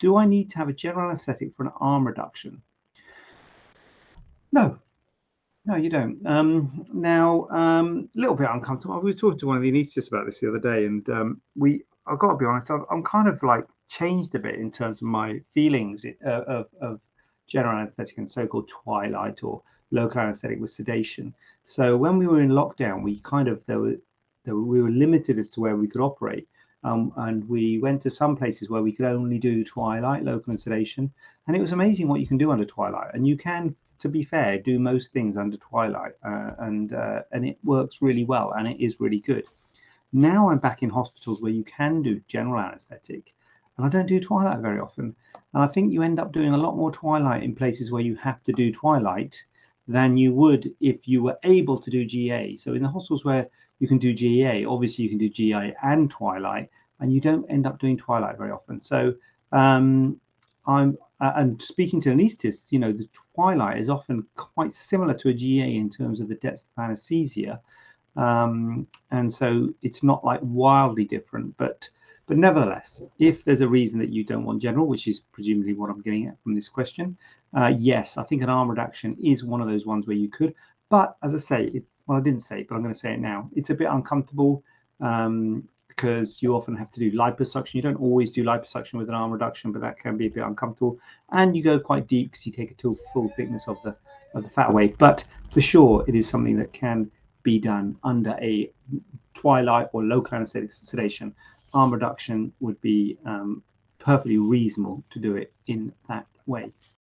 Do I need to have a general anaesthetic for an arm reduction? No. No, you don't. Now, a little bit uncomfortable. We were talking to one of the anaesthetists about this the other day, and I've got to be honest, I'm kind of like changed a bit in terms of my feelings of general anaesthetic and so-called twilight or local anaesthetic with sedation. So when we were in lockdown, we kind of we were limited as to where we could operate, and we went to some places where we could only do twilight, local and sedation, and it was amazing what you can do under twilight, and you can, to be fair, do most things under twilight, and it works really well, and it is really good. Now I'm back in hospitals where you can do general anaesthetic, and I don't do twilight very often. And I think you end up doing a lot more twilight in places where you have to do twilight than you would if you were able to do GA. So in the hospitals where you can do GA, obviously you can do GA and twilight, and you don't end up doing twilight very often. So I'm and speaking to anaesthetists, you know, the twilight is often quite similar to a GA in terms of the depth of anesthesia, and so it's not like wildly different. But nevertheless, if there's a reason that you don't want general, which is presumably what I'm getting at from this question, yes, I think an arm reduction is one of those ones where you could. But as I say, well, I didn't say it, but I'm going to say it now. It's a bit uncomfortable. Because you often have to do liposuction. You don't always do liposuction with an arm reduction, but that can be a bit uncomfortable. And you go quite deep because you take it to full thickness of the fat wave. But for sure, it is something that can be done under a twilight or local anesthetic sedation. Arm reduction would be perfectly reasonable to do it in that way.